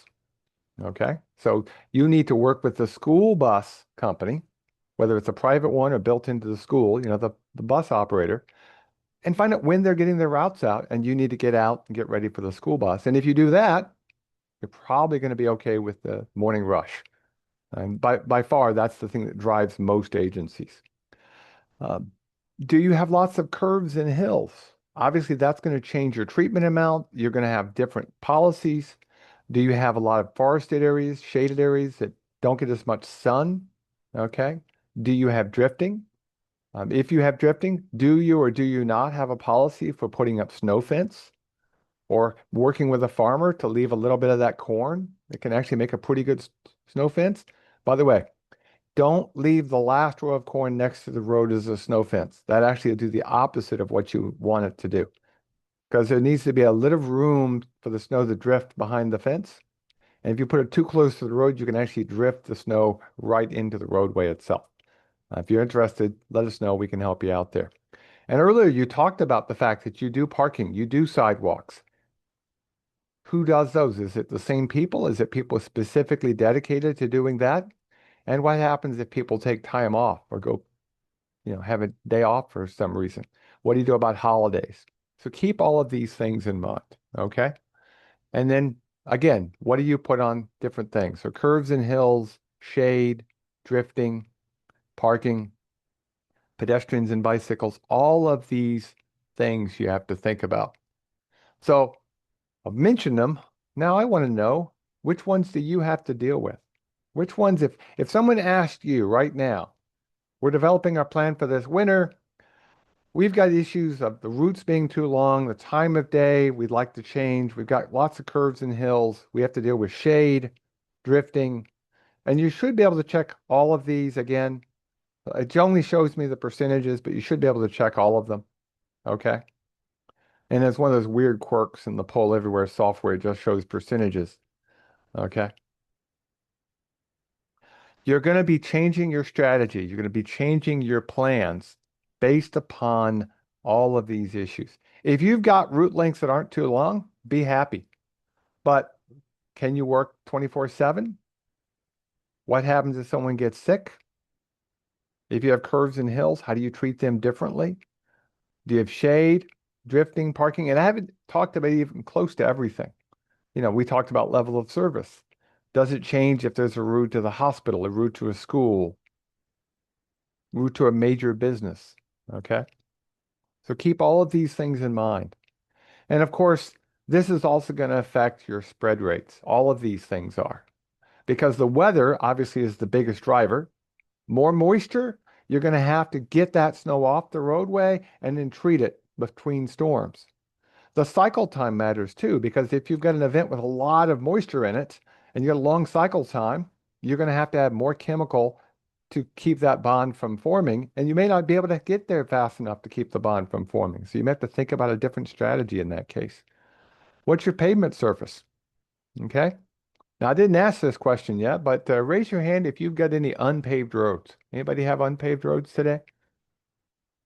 Okay, so you need to work with the school bus company, whether it's a private one or built into the school, the bus operator, and find out when they're getting their routes out, and you need to get out and get ready for the school bus. And if you do that, you're probably going to be okay with the morning rush. And by far, that's the thing that drives most agencies. Um, do you have lots of curves and hills? Obviously, that's going to change your treatment amount. You're going to have different policies. Do you have a lot of forested areas, shaded areas that don't get as much sun? Okay. Do you have drifting? If you have drifting, do you or do you not have a policy for putting up snow fence or working with a farmer to leave a little bit of that corn that can actually make a pretty good snow fence? By the way, don't leave the last row of corn next to the road as a snow fence. That actually will do the opposite of what you want it to do. Because there needs to be a little room for the snow to drift behind the fence. And if you put it too close to the road, you can actually drift the snow right into the roadway itself. If you're interested, let us know. We can help you out there. And earlier you talked about the fact that you do parking, you do sidewalks. Who does those? Is it the same people? Is it people specifically dedicated to doing that? And what happens if people take time off or go, have a day off for some reason? What do you do about holidays? So keep all of these things in mind, okay? And then again, what do you put on different things? So curves and hills, shade, drifting, parking, pedestrians and bicycles, all of these things you have to think about. So I've mentioned them. Now I want to know, which ones do you have to deal with? Which ones, if someone asked you right now, we're developing our plan for this winter, we've got issues of the routes being too long, the time of day we'd like to change, we've got lots of curves and hills, we have to deal with shade, drifting, and you should be able to check all of these again. It only shows me the percentages, but you should be able to check all of them. Okay. And it's one of those weird quirks in the Poll Everywhere software. It just shows percentages. Okay. You're going to be changing your strategy. You're going to be changing your plans based upon all of these issues. If you've got route lengths that aren't too long, be happy. But can you work 24/7? What happens if someone gets sick? If you have curves and hills, how do you treat them differently? Do you have shade, drifting, parking? And I haven't talked about even close to everything. We talked about level of service. Does it change if there's a route to the hospital, a route to a school, route to a major business? Okay. So keep all of these things in mind. And of course, this is also going to affect your spread rates. All of these things are. Because the weather obviously is the biggest driver. More moisture, you're going to have to get that snow off the roadway and then treat it between storms. The cycle time matters too, because if you've got an event with a lot of moisture in it and you got a long cycle time, you're going to have add more chemical to keep that bond from forming, and you may not be able to get there fast enough to keep the bond from forming. So you may have to think about a different strategy in that case. What's your pavement surface? Okay. Now, I didn't ask this question yet, but raise your hand if you've got any unpaved roads. Anybody have unpaved roads today?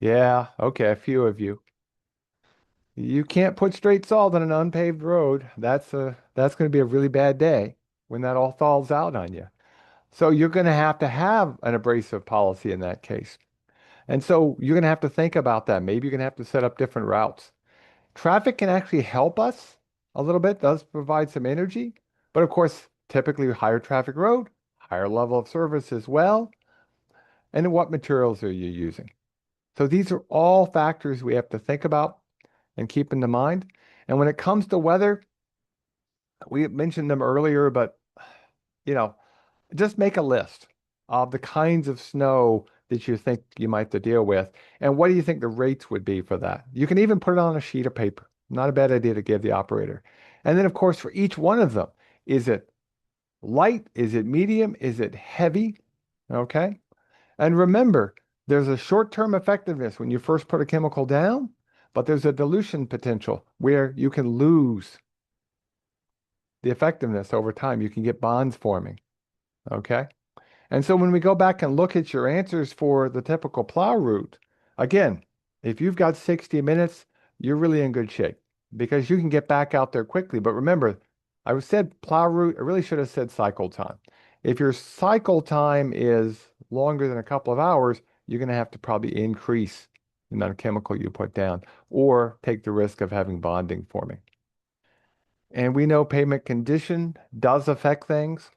Yeah, okay, a few of you. You can't put straight salt on an unpaved road. That's going to be a really bad day when that all falls out on you. So you're going to have an abrasive policy in that case. And so you're going to have to think about that. Maybe you're going to have to set up different routes. Traffic can actually help us a little bit, does provide some energy, but of course, typically higher traffic road, higher level of service as well. And what materials are you using? So these are all factors we have to think about and keep in mind. And when it comes to weather, we mentioned them earlier, but you know, just make a list of the kinds of snow that you think you might have to deal with. And what do you think the rates would be for that? You can even put it on a sheet of paper. Not a bad idea to give the operator. And then, of course, for each one of them, is it light? Is it medium? Is it heavy? Okay. And remember, there's a short-term effectiveness when you first put a chemical down, but there's a dilution potential where you can lose the effectiveness over time. You can get bonds forming. Okay. And so when we go back and look at your answers for the typical plow route, again, if you've got 60 minutes, you're really in good shape because you can get back out there quickly. But remember, I said plow route, I really should have said cycle time. If your cycle time is longer than a couple of hours, you're going to have to probably increase the amount of chemical you put down or take the risk of having bonding forming. And we know pavement condition does affect things.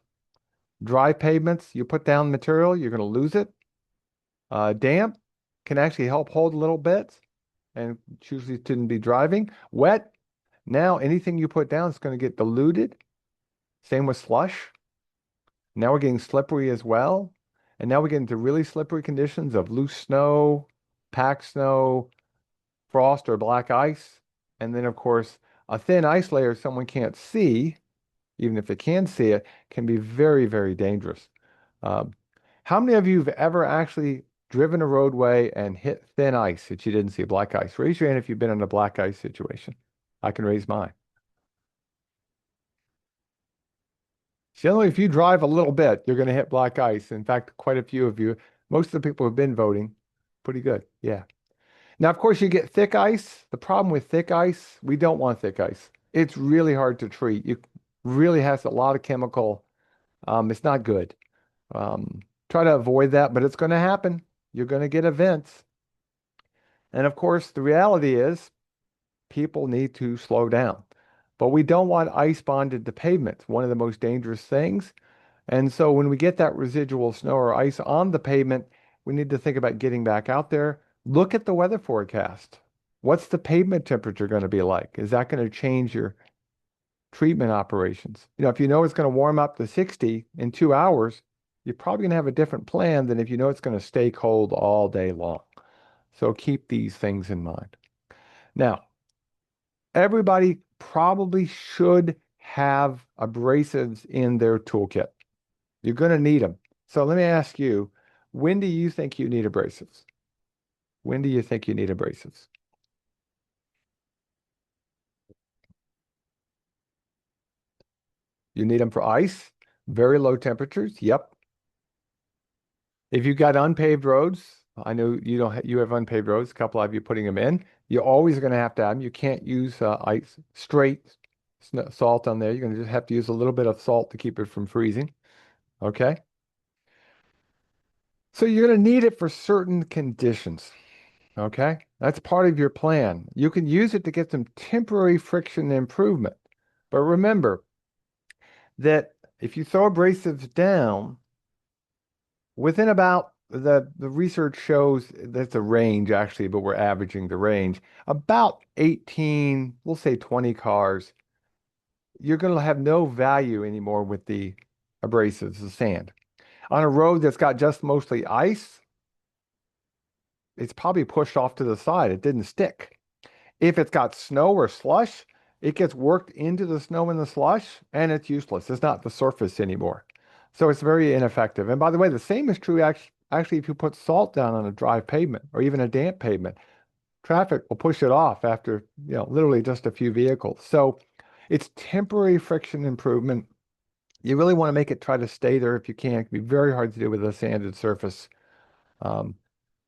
Dry pavements, you put down material, you're going to lose it. Damp can actually help hold a little bit and usually shouldn't be driving. Wet, now anything you put down is going to get diluted. Same with slush. Now we're getting slippery as well. And now we get into really slippery conditions of loose snow, packed snow, frost or black ice. And then, of course, a thin ice layer someone can't see, even if they can see it, can be very, very dangerous. Um, how many of you have ever actually driven a roadway and hit thin ice that you didn't see, black ice? Raise your hand if you've been in a black ice situation. I can raise mine. Generally, if you drive a little bit, you're going to hit black ice. In fact, quite a few of you, most of the people who've been voting, pretty good. Yeah. Now, of course, you get thick ice. The problem with thick ice, we don't want thick ice. It's really hard to treat. You really has a lot of chemical. It's not good. Try to avoid that, but it's going to happen. You're going to get events. And of course, the reality is people need to slow down. But we don't want ice bonded to pavement, one of the most dangerous things. And so when we get that residual snow or ice on the pavement, we need to think about getting back out there. Look at the weather forecast. What's the pavement temperature going to be like? Is that going to change your treatment operations? If you know it's going to warm up to 60 in 2 hours, you're probably going to have a different plan than if you know it's going to stay cold all day long. So keep these things in mind. Now, everybody probably should have abrasives in their toolkit. You're going to need them. So let me ask you, when do you think you need abrasives? When do you think you need abrasives? You need them for ice, very low temperatures. Yep. If you've got unpaved roads, I know you don't you have unpaved roads, a couple of you putting them in. You're always going to have them. You can't use ice straight salt on there. You're going to just have to use a little bit of salt to keep it from freezing. Okay. So you're going to need it for certain conditions. Okay. That's part of your plan. You can use it to get some temporary friction improvement. But remember that if you throw abrasives down, within about the research shows that's a range actually, but we're averaging the range. About 18, we'll say 20 cars, you're going to have no value anymore with the abrasives, the sand. On a road that's got just mostly ice, it's probably pushed off to the side. It didn't stick. If it's got snow or slush, it gets worked into the snow and the slush, and it's useless. It's not the surface anymore. So it's very ineffective. And by the way, the same is true actually if you put salt down on a dry pavement or even a damp pavement. Traffic will push it off after, literally just a few vehicles. So it's temporary friction improvement. You really want to make it try to stay there if you can. It can be very hard to do with a sanded surface. Um,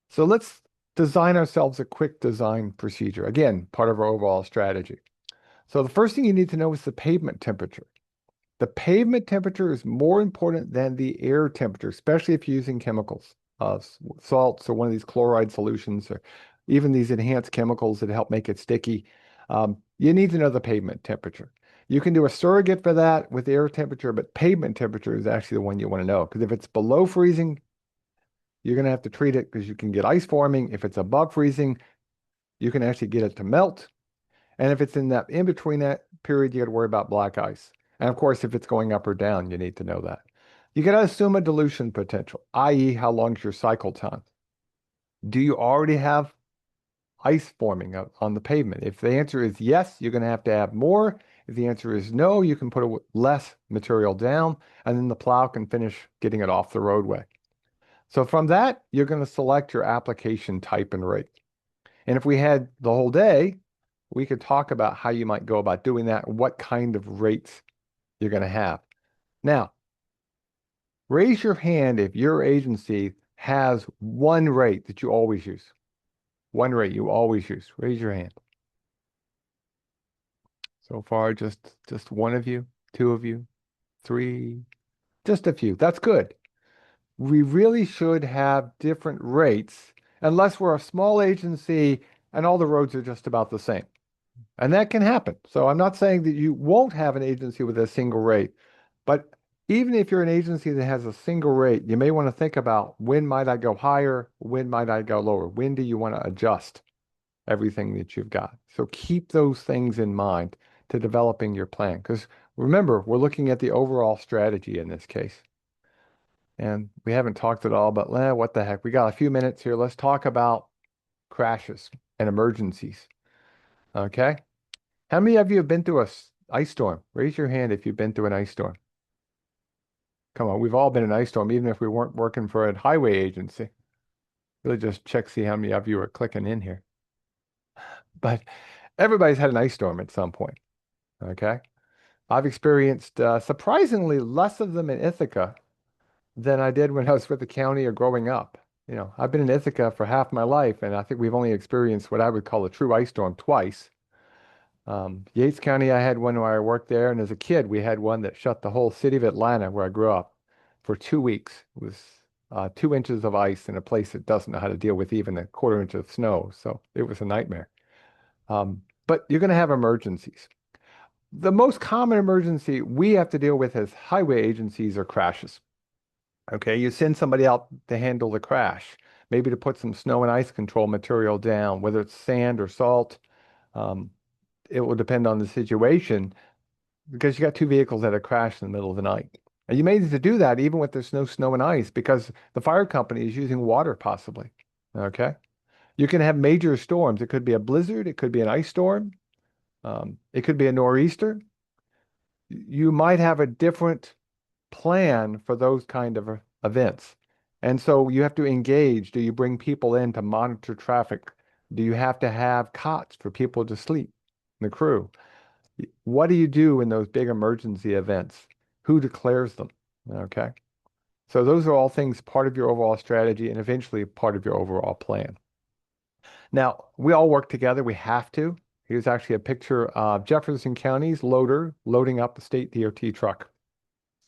so let's design ourselves a quick design procedure. Again, part of our overall strategy. So the first thing you need to know is the pavement temperature. The pavement temperature is more important than the air temperature, especially if you're using chemicals, salts or one of these chloride solutions, or even these enhanced chemicals that help make it sticky. You need to know the pavement temperature. You can do a surrogate for that with air temperature, but pavement temperature is actually the one you want to know, because if it's below freezing, you're going to have to treat it because you can get ice forming. If it's above freezing, you can actually get it to melt. And if it's in that in between that period, you got to worry about black ice. And of course, if it's going up or down, you need to know that. You got to assume a dilution potential, i.e., how long is your cycle time? Do you already have ice forming on the pavement? If the answer is yes, you're going to have more. If the answer is no, you can put less material down, and then the plow can finish getting it off the roadway. So from that, you're going to select your application type and rate. And if we had the whole day, we could talk about how you might go about doing that, what kind of rates you're going to have. Now, raise your hand if your agency has one rate that you always use. One rate you always use. Raise your hand. So far, just one of you, two of you, three, just a few. That's good. We really should have different rates unless we're a small agency and all the roads are just about the same. And that can happen. So I'm not saying that you won't have an agency with a single rate, but even if you're an agency that has a single rate, you may want to think about when might I go higher? When might I go lower? When do you want to adjust everything that you've got? So keep those things in mind to developing your plan. Because remember, we're looking at the overall strategy in this case. And we haven't talked at all, but what the heck? We got a few minutes here. Let's talk about crashes and emergencies. Okay? How many of you have been through a ice storm? Raise your hand if you've been through an ice storm. Come on, we've all been in an ice storm, even if we weren't working for a highway agency. Really just check, see how many of you are clicking in here. But everybody's had an ice storm at some point. Okay? I've experienced surprisingly less of them in Ithaca than I did when I was with the county or growing up. I've been in Ithaca for half my life, and I think we've only experienced what I would call a true ice storm twice. Yates County, I had one where I worked there, and as a kid, we had one that shut the whole city of Atlanta, where I grew up, for 2 weeks. It was 2 inches of ice in a place that doesn't know how to deal with even a quarter inch of snow. So it was a nightmare. But you're going to have emergencies. The most common emergency we have to deal with as highway agencies are crashes. Okay, you send somebody out to handle the crash, maybe to put some snow and ice control material down, whether it's sand or salt. Um, it will depend on the situation because you got two vehicles that have crashed in the middle of the night. And you may need to do that even with there's no snow and ice because the fire company is using water possibly. Okay. You can have major storms. It could be a blizzard. It could be an ice storm. It could be a nor'easter. You might have a different plan for those kind of events. And so you have to engage. Do you bring people in to monitor traffic? Do you have to have cots for people to sleep, the crew? What do you do in those big emergency events? Who declares them? Okay. So those are all things part of your overall strategy and eventually part of your overall plan. Now, we all work together. We have to. Here's actually a picture of Jefferson County's loader loading up the state DOT truck.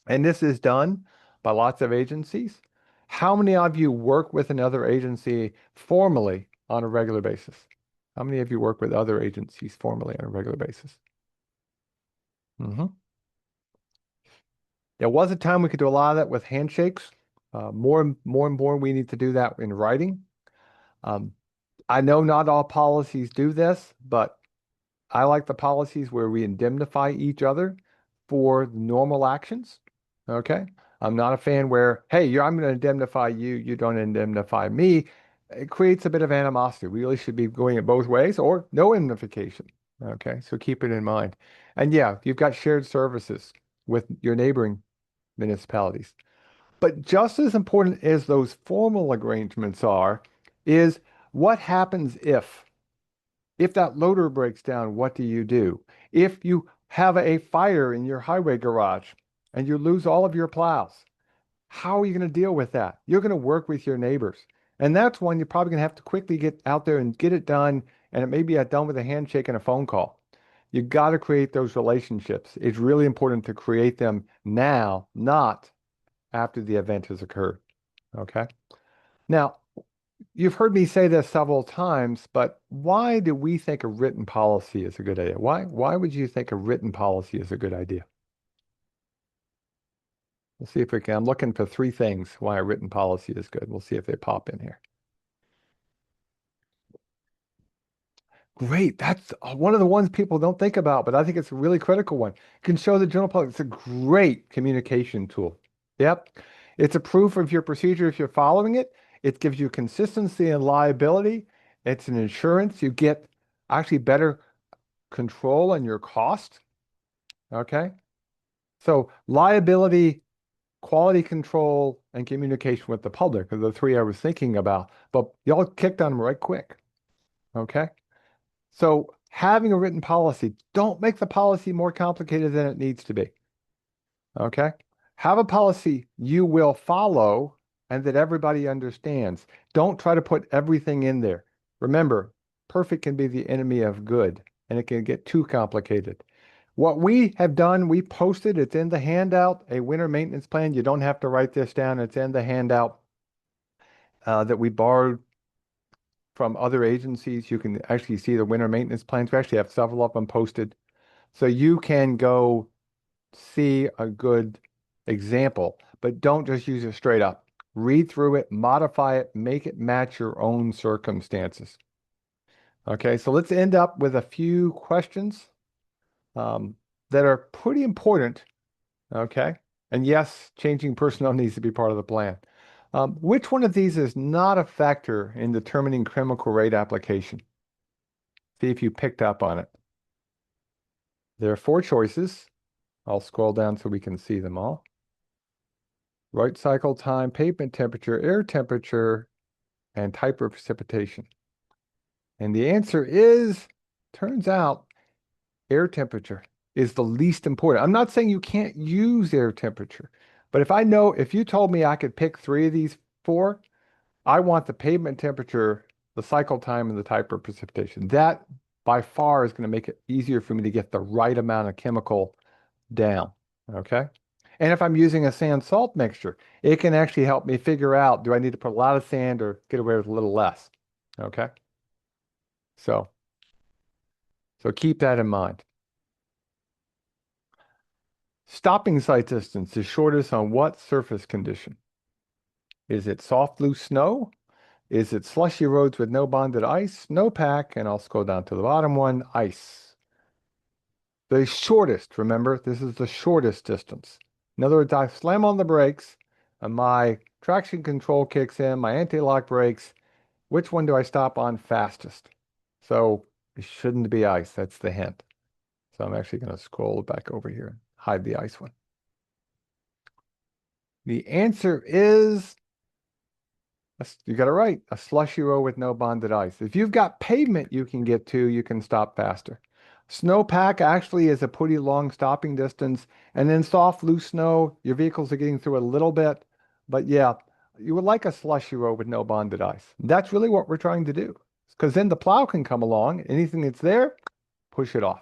And this is done by lots of agencies. How many of you work with another agency formally on a regular basis? How many of you work with other agencies formally on a regular basis? There was a time we could do a lot of that with handshakes. More and more, we need to do that in writing. Um, I know not all policies do this, but I like the policies where we indemnify each other for normal actions. Okay. I'm not a fan where, hey, I'm going to indemnify you, you don't indemnify me. It creates a bit of animosity. We really should be going it both ways or no indemnification. Okay. So keep it in mind. And yeah, you've got shared services with your neighboring municipalities. But just as important as those formal arrangements are, is what happens if that loader breaks down, what do you do? If you have a fire in your highway garage and you lose all of your plows, how are you going to deal with that? You're going to work with your neighbors. And that's one you're probably going to have to quickly get out there and get it done. And it may be done with a handshake and a phone call. You got to create those relationships. It's really important to create them now, not after the event has occurred. Okay. Now, you've heard me say this several times, but why do we think a written policy is a good idea? Why would you think a written policy is a good idea? We'll see if we can. I'm looking for three things why a written policy is good. We'll see if they pop in here. Great. That's one of the ones people don't think about, but I think it's a really critical one. It can show the general public it's a great communication tool. Yep. It's a proof of your procedure if you're following it. It gives you consistency and liability. It's an insurance. You get actually better control on your cost. Okay. So liability, quality control, and communication with the public are the three I was thinking about, but y'all kicked on them right quick. Okay. So having a written policy, don't make the policy more complicated than it needs to be. Okay. Have a policy you will follow and that everybody understands. Don't try to put everything in there. Remember, perfect can be the enemy of good, and it can get too complicated. What we have done, we posted, it's in the handout, a winter maintenance plan. You don't have to write this down. It's in the handout that we borrowed from other agencies. You can actually see the winter maintenance plans. We actually have several of them posted. So you can go see a good example, but don't just use it straight up. Read through it, modify it, make it match your own circumstances. Okay, so let's end up with a few questions um, that are pretty important. Okay, and yes, changing personnel needs to be part of the plan. Which one of these is not a factor in determining chemical rate application? See if you picked up on it. There are four choices. I'll scroll down so we can see them all. Right cycle time, pavement temperature, air temperature, and type of precipitation. And the answer is, turns out, air temperature is the least important. I'm not saying you can't use air temperature, but if you told me I could pick three of these four, I want the pavement temperature, the cycle time, and the type of precipitation. That by far is going to make it easier for me to get the right amount of chemical down. Okay. And if I'm using a sand salt mixture, it can actually help me figure out, do I need to put a lot of sand or get away with a little less? Okay. So, so keep that in mind. Stopping sight distance is shortest on what surface condition? Is it soft, loose snow? Is it slushy roads with no bonded ice, snowpack? And I'll scroll down to the bottom one, ice. The shortest, remember, this is the shortest distance. In other words, I slam on the brakes and my traction control kicks in, my anti-lock brakes. Which one do I stop on fastest? So it shouldn't be ice. That's the hint. So I'm actually going to scroll back over here and hide the ice one. The answer is, you got it right, a slushy road with no bonded ice. If you've got pavement you can get to, you can stop faster. Snowpack actually is a pretty long stopping distance. And then soft, loose snow, your vehicles are getting through a little bit. But yeah, you would like a slushy road with no bonded ice. That's really what we're trying to do. Because then the plow can come along, anything that's there, push it off.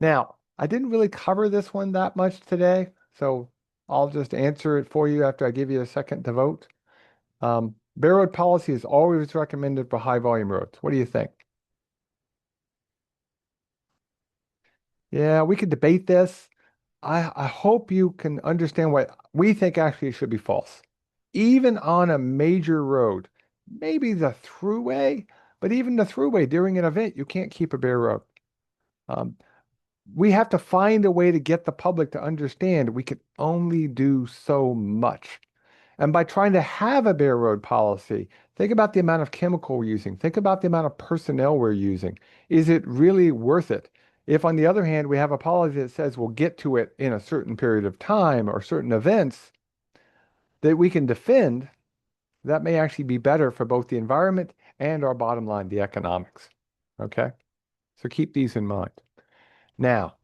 Now, I didn't really cover this one that much today, so I'll just answer it for you after I give you a second to vote. Bare road policy is always recommended for high volume roads. What do you think? Yeah, we could debate this. I hope you can understand what we think actually should be false. Even on a major road, maybe the thruway, but even the thruway during an event, you can't keep a bare road. Um, we have to find a way to get the public to understand we can only do so much. And by trying to have a bare road policy, think about the amount of chemical we're using. Think about the amount of personnel we're using. Is it really worth it? If, on the other hand, we have a policy that says we'll get to it in a certain period of time or certain events that we can defend, that may actually be better for both the environment and our bottom line, the economics. Okay? So keep these in mind. Now,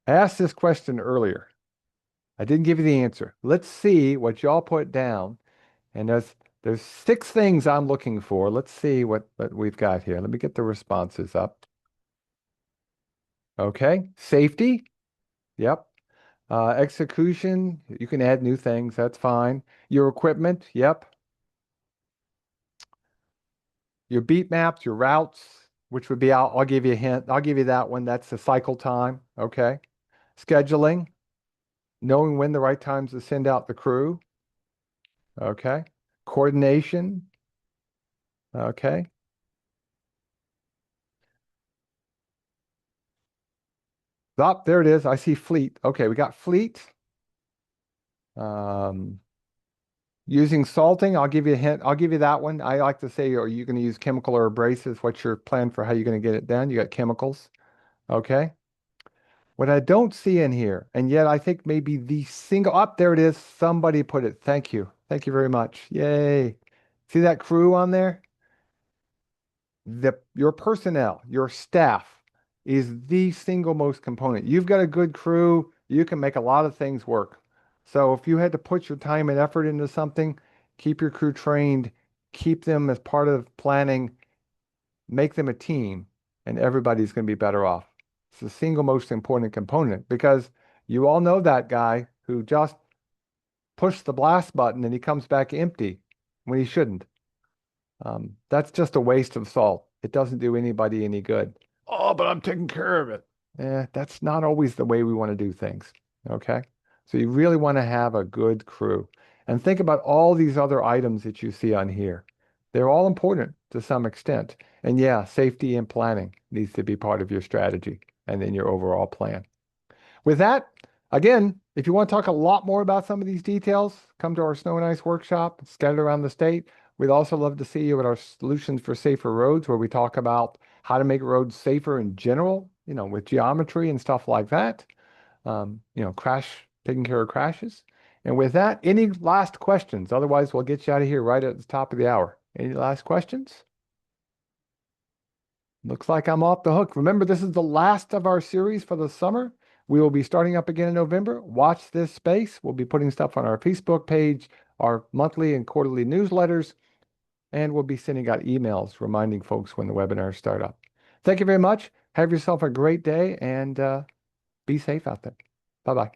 I asked this question earlier. I didn't give you the answer. Let's see what y'all put down. And there's six things I'm looking for. Let's see what we've got here. Let me get the responses up. Okay. Safety. Yep. Execution. You can add new things. That's fine. Your equipment. Yep. Your beat maps, your routes, which would be, I'll give you a hint. I'll give you that one. That's the cycle time. Okay. Scheduling. Knowing when the right times to send out the crew. Okay. Coordination. Okay. Oh, there it is. I see fleet. Okay, we got fleet. Um, Using salting, I'll give you a hint. I'll give you that one. I like to say, are you going to use chemical or abrasives? What's your plan for how you're going to get it done? You got chemicals. Okay. What I don't see in here, and yet I think maybe the single, up there it is. Somebody put it. Thank you. Thank you very much. Yay. See that crew on there? Your personnel, your staff is the single most component. You've got a good crew, you can make a lot of things work. So if you had to put your time and effort into something, keep your crew trained, keep them as part of planning, make them a team, and everybody's going to be better off. It's the single most important component because you all know that guy who just pushed the blast button and he comes back empty when he shouldn't. That's just a waste of salt. It doesn't do anybody any good. Oh, but I'm taking care of it. That's not always the way we want to do things. Okay. So you really want to have a good crew. And think about all these other items that you see on here. They're all important to some extent. And yeah, safety and planning needs to be part of your strategy and in your overall plan. With that, again, if you want to talk a lot more about some of these details, come to our snow and ice workshop scattered around the state. We'd also love to see you at our Solutions for Safer Roads, where we talk about how to make roads safer in general, with geometry and stuff like that. Taking care of crashes. And with that, any last questions? Otherwise, we'll get you out of here right at the top of the hour. Any last questions? Looks like I'm off the hook. Remember, this is the last of our series for the summer. We will be starting up again in November. Watch this space. We'll be putting stuff on our Facebook page, our monthly and quarterly newsletters, and we'll be sending out emails reminding folks when the webinars start up. Thank you very much. Have yourself a great day and be safe out there. Bye-bye.